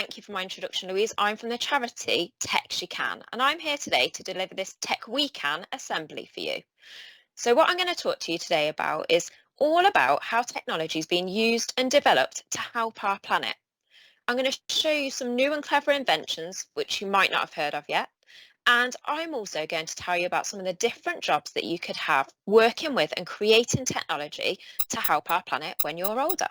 thank you for my introduction, Louise. I'm from the charity Tech She Can, and I'm here today to deliver this Tech We Can assembly for you. So what I'm going to talk to you today about is all about how technology is being used and developed to help our planet. I'm going to show you some new and clever inventions, which you might not have heard of yet. And I'm also going to tell you about some of the different jobs that you could have working with and creating technology to help our planet when you're older.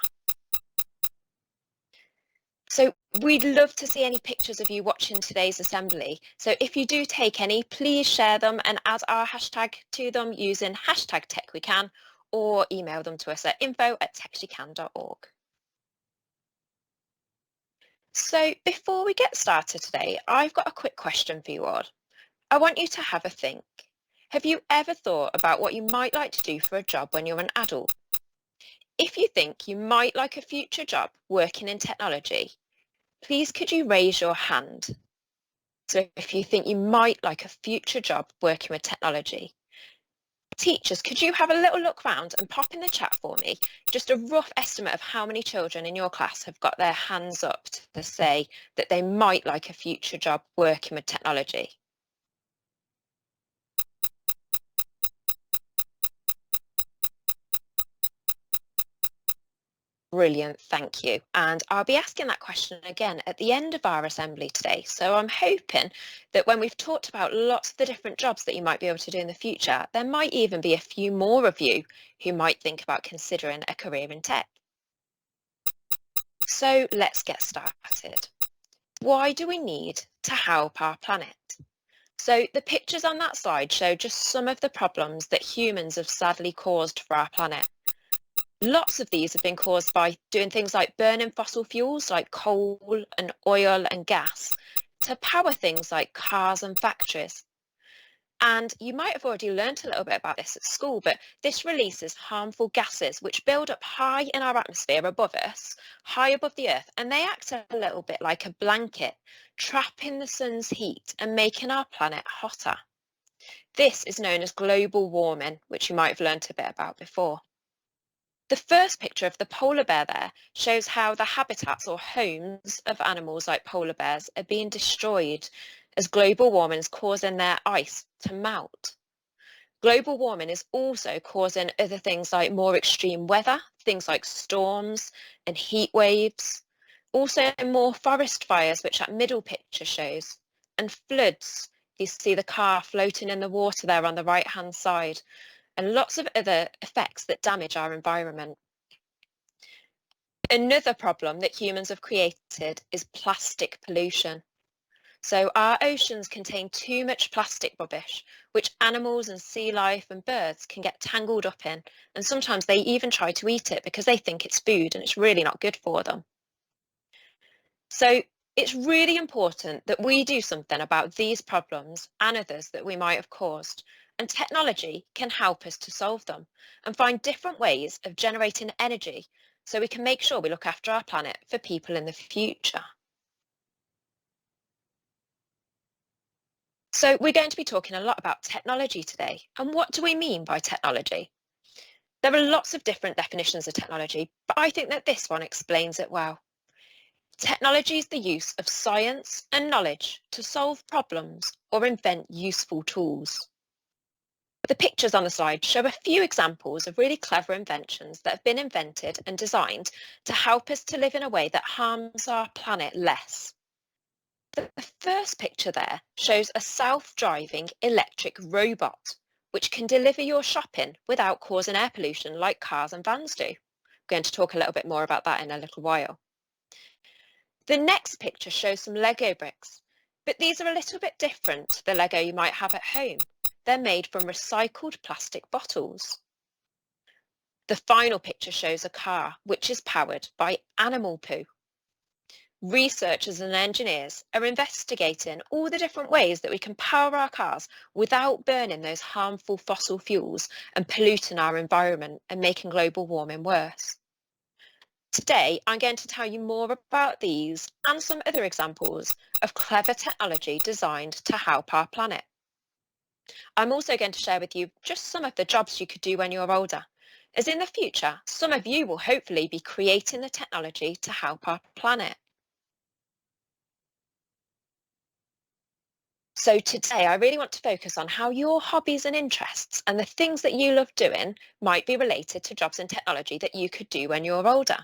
So we'd love to see any pictures of you watching today's assembly. So if you do take any, please share them and add our hashtag to them using hashtag TechWeCan or email them to us at info@techshecan.org. So before we get started today, I've got a quick question for you all. I want you to have a think. Have you ever thought about what you might like to do for a job when you're an adult? If you think you might like a future job working in technology, please could you raise your hand? So if you think you might like a future job working with technology. Teachers, could you have a little look round and pop in the chat for me just a rough estimate of how many children in your class have got their hands up to say that they might like a future job working with technology? Brilliant, thank you. And I'll be asking that question again at the end of our assembly today. So I'm hoping that when we've talked about lots of the different jobs that you might be able to do in the future, there might even be a few more of you who might think about considering a career in tech. So let's get started. Why do we need to help our planet? So the pictures on that slide show just some of the problems that humans have sadly caused for our planet. Lots of these have been caused by doing things like burning fossil fuels like coal and oil and gas to power things like cars and factories. And you might have already learnt a little bit about this at school, but this releases harmful gases which build up high in our atmosphere above us, high above the earth, and they act a little bit like a blanket, trapping the sun's heat and making our planet hotter. This is known as global warming, which you might have learnt a bit about before. The first picture of the polar bear there shows how the habitats or homes of animals like polar bears are being destroyed as global warming is causing their ice to melt. Global warming is also causing other things like more extreme weather, things like storms and heat waves, also more forest fires, which that middle picture shows, and floods. You see the car floating in the water there on the right-hand side, and lots of other effects that damage our environment. Another problem that humans have created is plastic pollution. So our oceans contain too much plastic rubbish, which animals and sea life and birds can get tangled up in, and sometimes they even try to eat it because they think it's food and it's really not good for them. So it's really important that we do something about these problems and others that we might have caused, and technology can help us to solve them and find different ways of generating energy so we can make sure we look after our planet for people in the future. So we're going to be talking a lot about technology today. And what do we mean by technology? There are lots of different definitions of technology, but I think that this one explains it well. Technology is the use of science and knowledge to solve problems or invent useful tools. The pictures on the slide show a few examples of really clever inventions that have been invented and designed to help us to live in a way that harms our planet less. The first picture there shows a self-driving electric robot, which can deliver your shopping without causing air pollution like cars and vans do. I'm going to talk a little bit more about that in a little while. The next picture shows some Lego bricks, but these are a little bit different to the Lego you might have at home. They're made from recycled plastic bottles. The final picture shows a car which is powered by animal poo. Researchers and engineers are investigating all the different ways that we can power our cars without burning those harmful fossil fuels and polluting our environment and making global warming worse. Today, I'm going to tell you more about these and some other examples of clever technology designed to help our planet. I'm also going to share with you just some of the jobs you could do when you're older, as in the future, some of you will hopefully be creating the technology to help our planet. So today I really want to focus on how your hobbies and interests and the things that you love doing might be related to jobs in technology that you could do when you're older.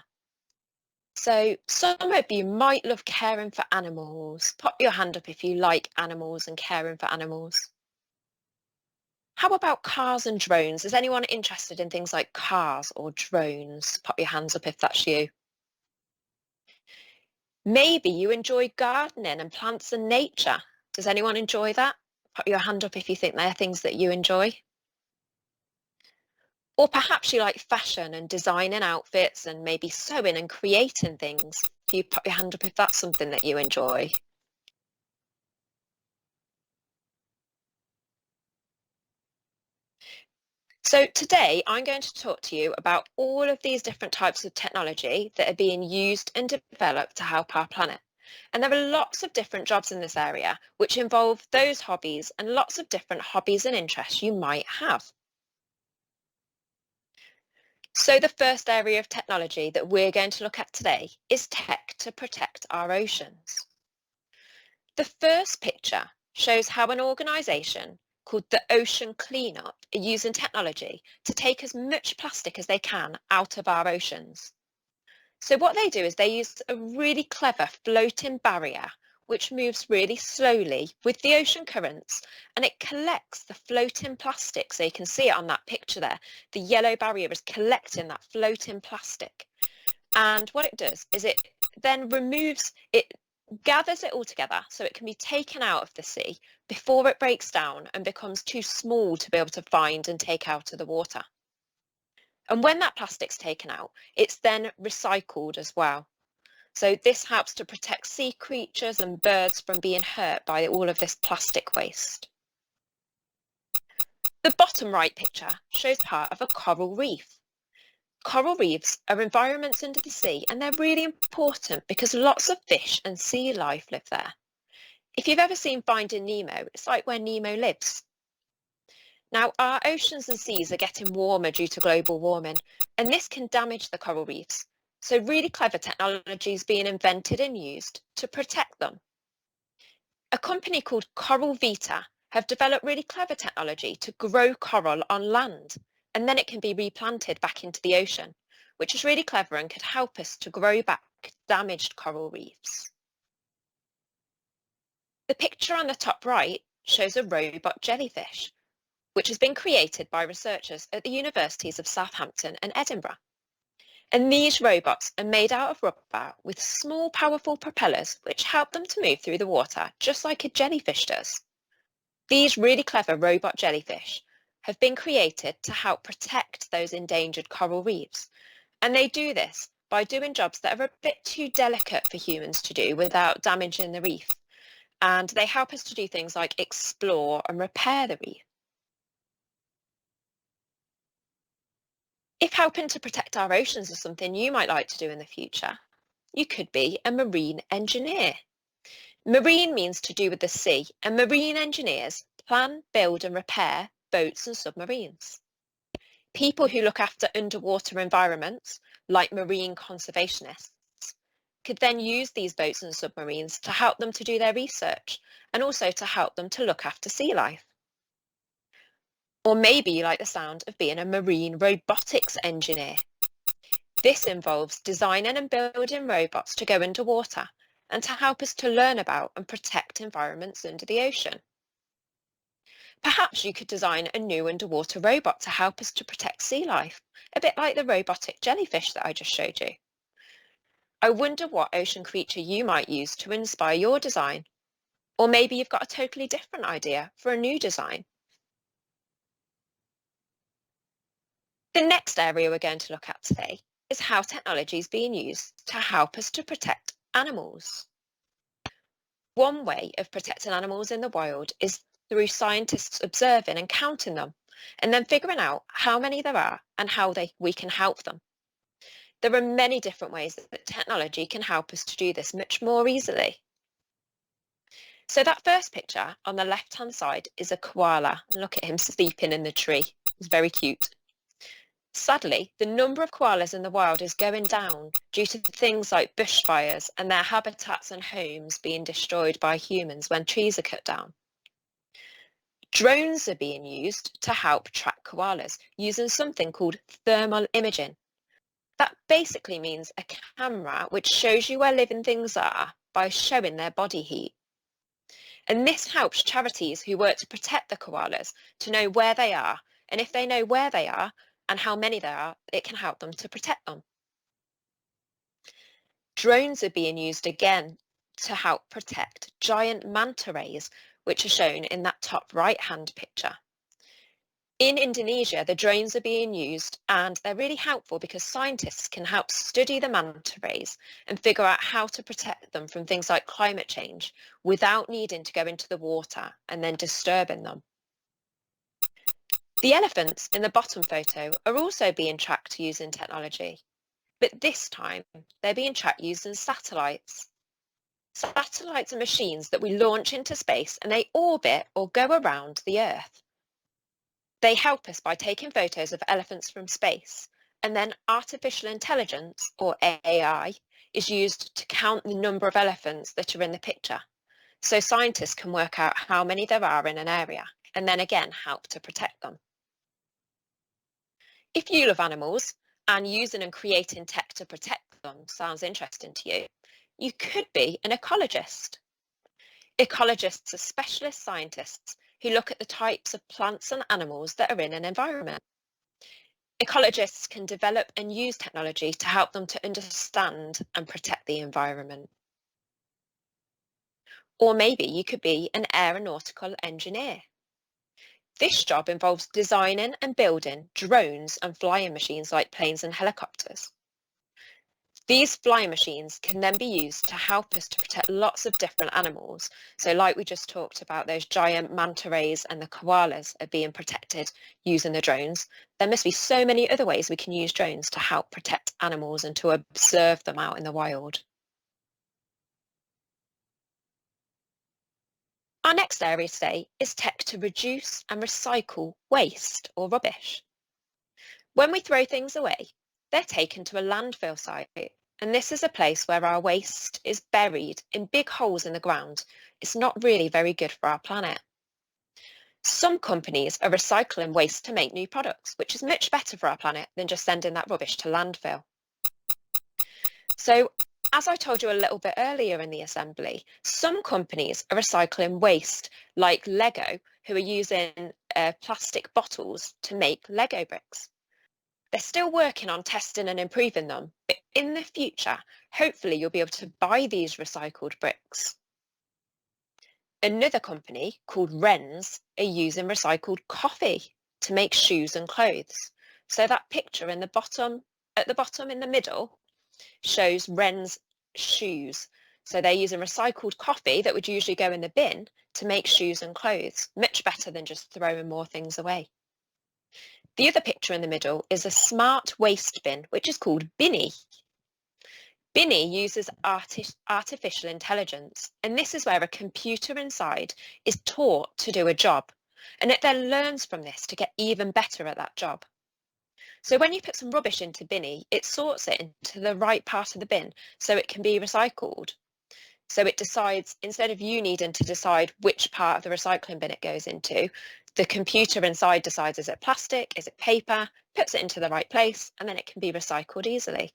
So some of you might love caring for animals. Pop your hand up if you like animals and caring for animals. How about cars and drones? Is anyone interested in things like cars or drones? Pop your hands up if that's you. Maybe you enjoy gardening and plants and nature. Does anyone enjoy that? Put your hand up if you think they're things that you enjoy. Or perhaps you like fashion and designing outfits and maybe sewing and creating things. You put your hand up if that's something that you enjoy. So today I'm going to talk to you about all of these different types of technology that are being used and developed to help our planet. And there are lots of different jobs in this area which involve those hobbies and lots of different hobbies and interests you might have. So the first area of technology that we're going to look at today is tech to protect our oceans. The first picture shows how an organisation called the Ocean Cleanup are using technology to take as much plastic as they can out of our oceans. So what they do is they use a really clever floating barrier which moves really slowly with the ocean currents, and it collects the floating plastic. So you can see it on that picture there. The yellow barrier is collecting that floating plastic. And what it does is it then gathers it all together so it can be taken out of the sea before it breaks down and becomes too small to be able to find and take out of the water. And when that plastic's taken out, it's then recycled as well. So this helps to protect sea creatures and birds from being hurt by all of this plastic waste. The bottom right picture shows part of a coral reef. Coral reefs are environments under the sea, and they're really important because lots of fish and sea life live there. If you've ever seen Finding Nemo, it's like where Nemo lives. Now, our oceans and seas are getting warmer due to global warming, and this can damage the coral reefs. So really clever technology is being invented and used to protect them. A company called Coral Vita have developed really clever technology to grow coral on land, and then it can be replanted back into the ocean, which is really clever and could help us to grow back damaged coral reefs. The picture on the top right shows a robot jellyfish, which has been created by researchers at the universities of Southampton and Edinburgh. And these robots are made out of rubber with small, powerful propellers which help them to move through the water just like a jellyfish does. These really clever robot jellyfish have been created to help protect those endangered coral reefs. And they do this by doing jobs that are a bit too delicate for humans to do without damaging the reef. And they help us to do things like explore and repair the reef. If helping to protect our oceans is something you might like to do in the future, you could be a marine engineer. Marine means to do with the sea, and marine engineers plan, build and repair boats and submarines. People who look after underwater environments, like marine conservationists, could then use these boats and submarines to help them to do their research and also to help them to look after sea life. Or maybe you like the sound of being a marine robotics engineer. This involves designing and building robots to go underwater and to help us to learn about and protect environments under the ocean. Perhaps you could design a new underwater robot to help us to protect sea life, a bit like the robotic jellyfish that I just showed you. I wonder what ocean creature you might use to inspire your design. Or maybe you've got a totally different idea for a new design. The next area we're going to look at today is how technology is being used to help us to protect animals. One way of protecting animals in the wild is through scientists observing and counting them, and then figuring out how many there are and how we can help them. There are many different ways that technology can help us to do this much more easily. So that first picture on the left-hand side is a koala. Look at him sleeping in the tree. It's very cute. Sadly, the number of koalas in the wild is going down due to things like bushfires and their habitats and homes being destroyed by humans when trees are cut down. Drones are being used to help track koalas using something called thermal imaging. That basically means a camera which shows you where living things are by showing their body heat. And this helps charities who work to protect the koalas to know where they are. And if they know where they are and how many there are, it can help them to protect them. Drones are being used again to help protect giant manta rays, which are shown in that top right-hand picture. In Indonesia, the drones are being used and they're really helpful because scientists can help study the manta rays and figure out how to protect them from things like climate change without needing to go into the water and then disturbing them. The elephants in the bottom photo are also being tracked using technology, but this time they're being tracked using satellites. Satellites are machines that we launch into space and they orbit or go around the Earth. They help us by taking photos of elephants from space, and then artificial intelligence, or AI, is used to count the number of elephants that are in the picture. So scientists can work out how many there are in an area, and then again help to protect them. If you love animals, and using and creating tech to protect them sounds interesting to you, you could be an ecologist. Ecologists are specialist scientists who look at the types of plants and animals that are in an environment. Ecologists can develop and use technology to help them to understand and protect the environment. Or maybe you could be an aeronautical engineer. This job involves designing and building drones and flying machines like planes and helicopters. These flying machines can then be used to help us to protect lots of different animals. So like we just talked about, those giant manta rays and the koalas are being protected using the drones. There must be so many other ways we can use drones to help protect animals and to observe them out in the wild. Our next area today is tech to reduce and recycle waste or rubbish. When we throw things away, they're taken to a landfill site, and this is a place where our waste is buried in big holes in the ground. It's not really very good for our planet. Some companies are recycling waste to make new products, which is much better for our planet than just sending that rubbish to landfill. So, as I told you a little bit earlier in the assembly, some companies are recycling waste, like Lego, who are using plastic bottles to make Lego bricks. They're still working on testing and improving them, but in the future, hopefully you'll be able to buy these recycled bricks. Another company called Wren's are using recycled coffee to make shoes and clothes. So that picture in the bottom, at the bottom in the middle, shows Wren's shoes. So they're using recycled coffee that would usually go in the bin to make shoes and clothes, much better than just throwing more things away. The other picture in the middle is a smart waste bin, which is called Binny. Binny uses artificial intelligence, and this is where a computer inside is taught to do a job, and it then learns from this to get even better at that job. So when you put some rubbish into Binny, it sorts it into the right part of the bin so it can be recycled. So it decides, instead of you needing to decide which part of the recycling bin it goes into, the computer inside decides, is it plastic, is it paper, puts it into the right place, and then it can be recycled easily.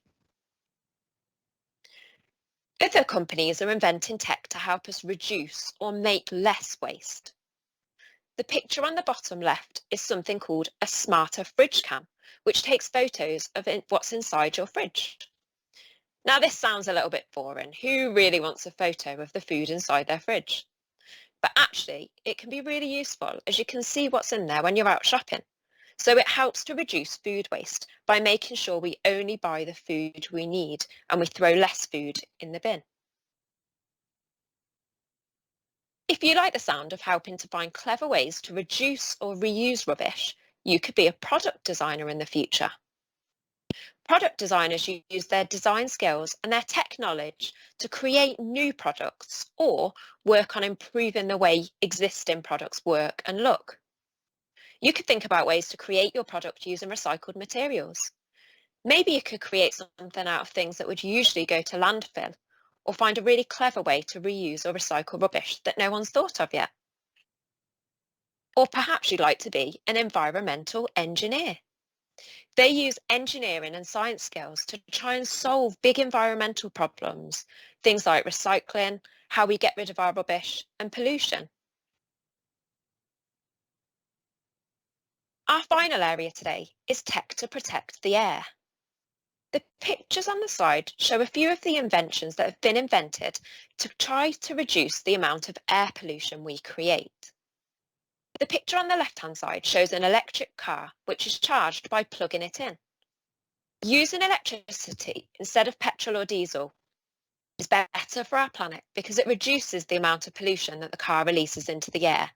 Other companies are inventing tech to help us reduce or make less waste. The picture on the bottom left is something called a smarter fridge cam, which takes photos of what's inside your fridge. Now this sounds a little bit boring. Who really wants a photo of the food inside their fridge? But actually, it can be really useful as you can see what's in there when you're out shopping. So it helps to reduce food waste by making sure we only buy the food we need and we throw less food in the bin. If you like the sound of helping to find clever ways to reduce or reuse rubbish, you could be a product designer in the future. Product designers use their design skills and their tech knowledge to create new products or work on improving the way existing products work and look. You could think about ways to create your product using recycled materials. Maybe you could create something out of things that would usually go to landfill, or find a really clever way to reuse or recycle rubbish that no one's thought of yet. Or perhaps you'd like to be an environmental engineer. They use engineering and science skills to try and solve big environmental problems, things like recycling, how we get rid of our rubbish, and pollution. Our final area today is tech to protect the air. The pictures on the side show a few of the inventions that have been invented to try to reduce the amount of air pollution we create. The picture on the left-hand side shows an electric car which is charged by plugging it in. Using electricity instead of petrol or diesel is better for our planet because it reduces the amount of pollution that the car releases into the air.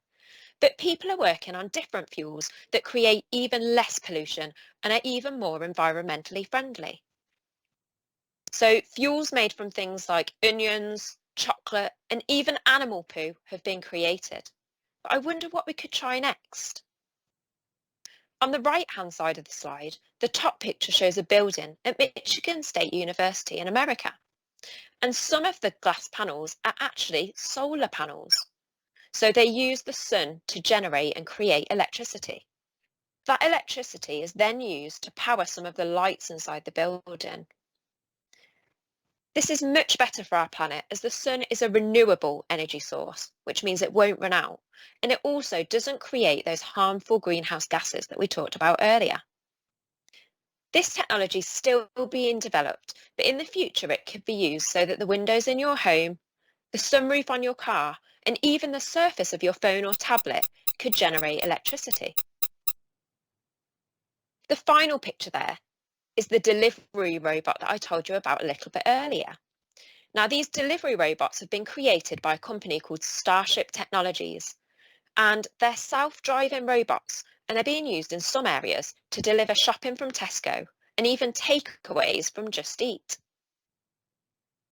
But people are working on different fuels that create even less pollution and are even more environmentally friendly. So fuels made from things like onions, chocolate, and even animal poo have been created. But I wonder what we could try next. On the right-hand side of the slide, the top picture shows a building at Michigan State University in America. And some of the glass panels are actually solar panels. So they use the sun to generate and create electricity. That electricity is then used to power some of the lights inside the building. This is much better for our planet as the sun is a renewable energy source, which means it won't run out. And it also doesn't create those harmful greenhouse gases that we talked about earlier. This technology is still being developed, but in the future it could be used so that the windows in your home, the sunroof on your car, and even the surface of your phone or tablet could generate electricity. The final picture there is the delivery robot that I told you about a little bit earlier. Now, these delivery robots have been created by a company called Starship Technologies, and they're self-driving robots, and they're being used in some areas to deliver shopping from Tesco and even takeaways from Just Eat.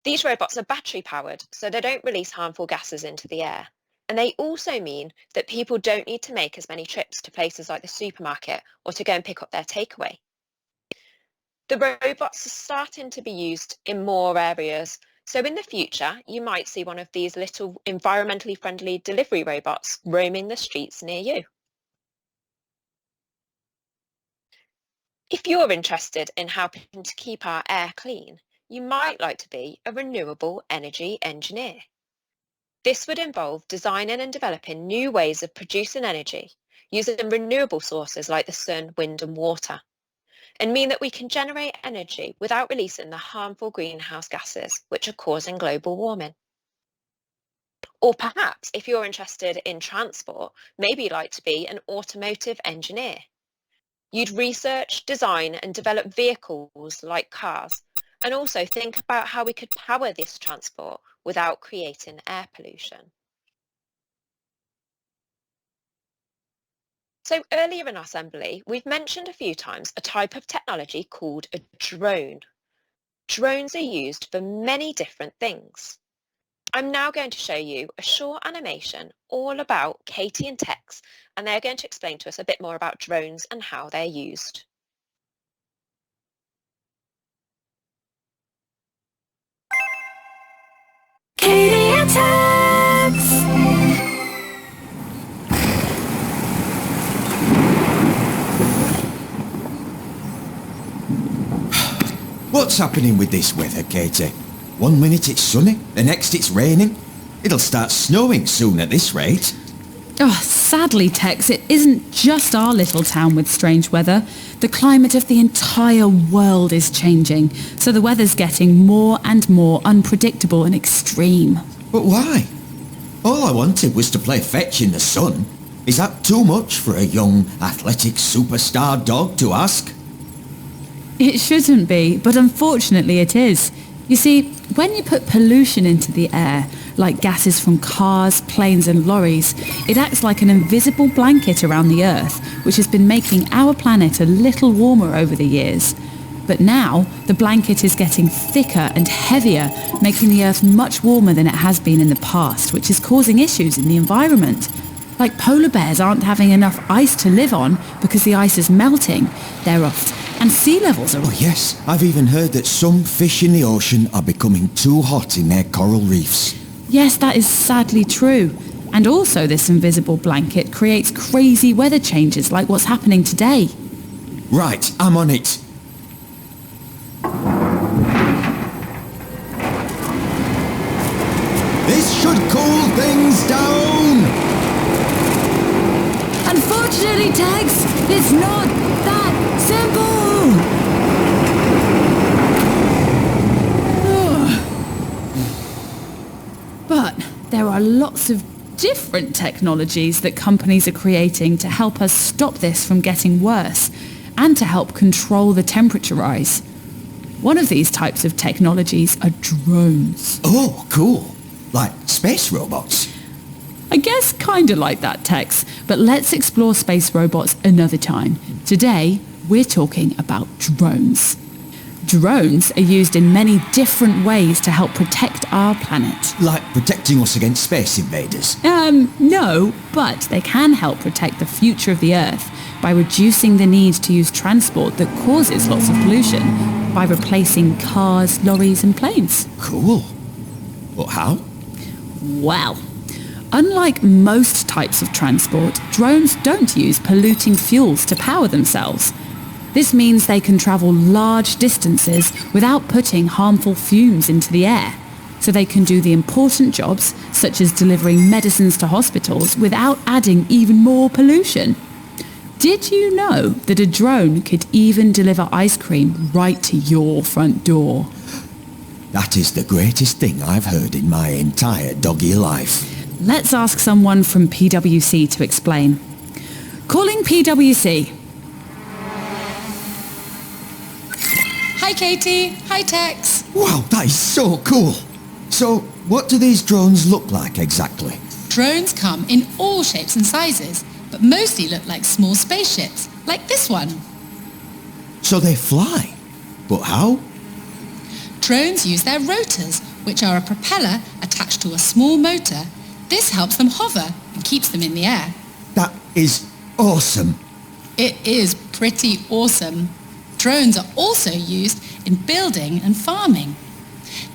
These robots are battery powered, so they don't release harmful gases into the air. And they also mean that people don't need to make as many trips to places like the supermarket or to go and pick up their takeaway. The robots are starting to be used in more areas. So in the future, you might see one of these little environmentally friendly delivery robots roaming the streets near you. If you're interested in helping to keep our air clean, you might like to be a renewable energy engineer. This would involve designing and developing new ways of producing energy using renewable sources like the sun, wind and water, and mean that we can generate energy without releasing the harmful greenhouse gases which are causing global warming. Or perhaps if you're interested in transport, maybe you'd like to be an automotive engineer. You'd research, design and develop vehicles like cars, and also think about how we could power this transport without creating air pollution. So earlier in our assembly, we've mentioned a few times a type of technology called a drone. Drones are used for many different things. I'm now going to show you a short animation all about Katie and Tex, and they're going to explain to us a bit more about drones and how they're used. Katie and Tex! What's happening with this weather, Katie? 1 minute it's sunny, the next it's raining. It'll start snowing soon at this rate. Oh, sadly, Tex, it isn't just our little town with strange weather. The climate of the entire world is changing, so the weather's getting more and more unpredictable and extreme. But why? All I wanted was to play fetch in the sun. Is that too much for a young, athletic superstar dog to ask? It shouldn't be, but unfortunately it is. You see, when you put pollution into the air, like gases from cars, planes and lorries, it acts like an invisible blanket around the Earth, which has been making our planet a little warmer over the years. But now, the blanket is getting thicker and heavier, making the Earth much warmer than it has been in the past, which is causing issues in the environment. Like polar bears aren't having enough ice to live on because the ice is melting. They're off. And sea levels are... Oh yes, I've even heard that some fish in the ocean are becoming too hot in their coral reefs. Yes, that is sadly true. And also this invisible blanket creates crazy weather changes like what's happening today. Right, I'm on it. This should cool things down! Unfortunately, Tex, it's not that simple! But there are lots of different technologies that companies are creating to help us stop this from getting worse and to help control the temperature rise. One of these types of technologies are drones. Oh, cool. Like space robots. I guess kind of like that, Tex, but let's explore space robots another time. Today, we're talking about drones. Drones are used in many different ways to help protect our planet. Like protecting us against space invaders. No, but they can help protect the future of the Earth by reducing the need to use transport that causes lots of pollution, by replacing cars, lorries and planes. Cool. But how? Well, unlike most types of transport, drones don't use polluting fuels to power themselves. This means they can travel large distances without putting harmful fumes into the air. So they can do the important jobs, such as delivering medicines to hospitals, without adding even more pollution. Did you know that a drone could even deliver ice cream right to your front door? That is the greatest thing I've heard in my entire doggy life. Let's ask someone from PwC to explain. Calling PwC. Hi Katie, hi Tex. Wow, that is so cool. So, what do these drones look like exactly? Drones come in all shapes and sizes, but mostly look like small spaceships, like this one. So they fly. But how? Drones use their rotors, which are a propeller attached to a small motor. This helps them hover and keeps them in the air. That is awesome. It is pretty awesome. Drones are also used in building and farming.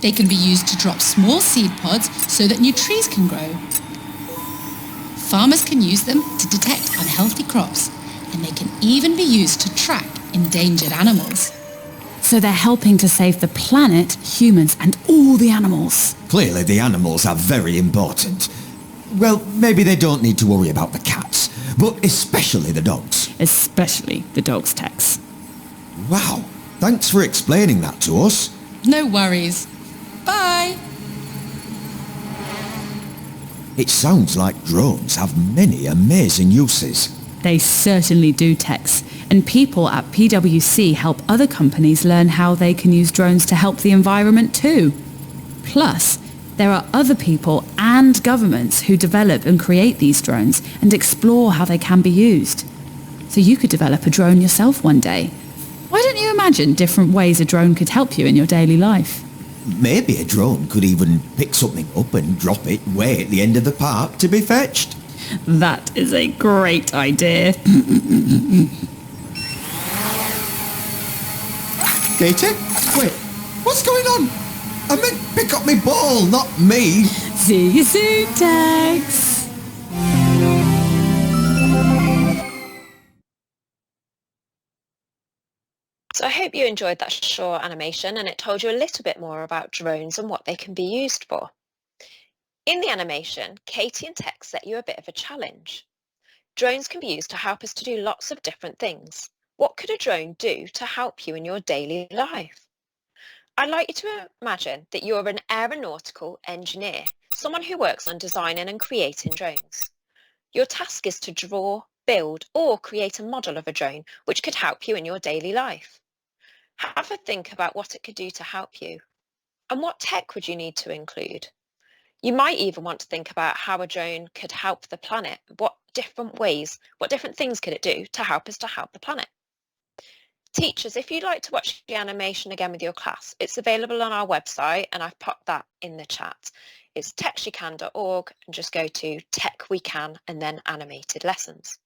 They can be used to drop small seed pods so that new trees can grow. Farmers can use them to detect unhealthy crops, and they can even be used to track endangered animals. So they're helping to save the planet, humans and all the animals. Clearly the animals are very important. Well, maybe they don't need to worry about the cats, but especially the dogs. Especially the dogs, Tex. Wow, thanks for explaining that to us. No worries. Bye. It sounds like drones have many amazing uses. They certainly do, Tex. And people at PwC help other companies learn how they can use drones to help the environment too. Plus, there are other people and governments who develop and create these drones and explore how they can be used. So you could develop a drone yourself one day. Why don't you imagine different ways a drone could help you in your daily life? Maybe a drone could even pick something up and drop it way at the end of the park to be fetched. That is a great idea. Katie? Wait, what's going on? I meant pick up my ball, not me. See you soon, Tex. So I hope you enjoyed that short animation and it told you a little bit more about drones and what they can be used for. In the animation, Katie and Tex set you a bit of a challenge. Drones can be used to help us to do lots of different things. What could a drone do to help you in your daily life? I'd like you to imagine that you're an aeronautical engineer, someone who works on designing and creating drones. Your task is to draw, build or create a model of a drone which could help you in your daily life. Have a think about what it could do to help you. And what tech would you need to include? You might even want to think about how a drone could help the planet. What different things could it do to help us to help the planet? Teachers, if you'd like to watch the animation again with your class, it's available on our website and I've popped that in the chat. It's techshecan.org and just go to Tech We Can and then animated lessons.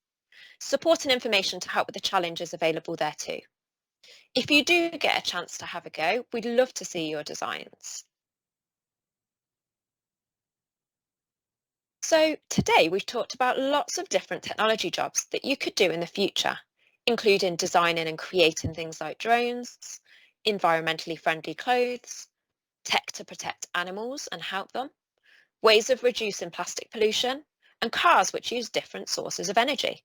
Support and information to help with the challenge is available there too. If you do get a chance to have a go, we'd love to see your designs. So today we've talked about lots of different technology jobs that you could do in the future, including designing and creating things like drones, environmentally friendly clothes, tech to protect animals and help them, ways of reducing plastic pollution, and cars which use different sources of energy.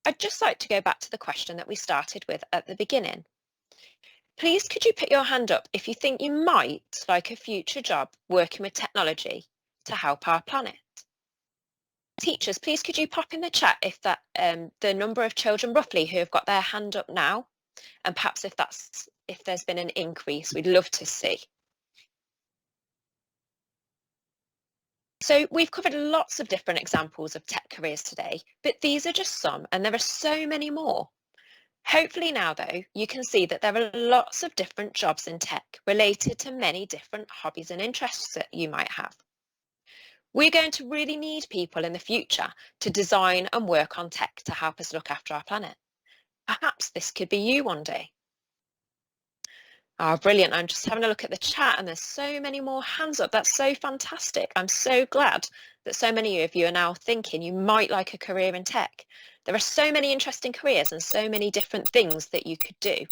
I'd just like to go back to the question that we started with at the beginning. Please could you put your hand up if you think you might like a future job working with technology to help our planet? Teachers, please could you pop in the chat if that the number of children roughly who have got their hand up now, and perhaps if there's been an increase, we'd love to see. So we've covered lots of different examples of tech careers today, but these are just some and there are so many more. Hopefully now though, you can see that there are lots of different jobs in tech related to many different hobbies and interests that you might have. We're going to really need people in the future to design and work on tech to help us look after our planet. Perhaps this could be you one day. Oh, brilliant. I'm just having a look at the chat and there's so many more hands up. That's so fantastic. I'm so glad that so many of you are now thinking you might like a career in tech. There are so many interesting careers and so many different things that you could do.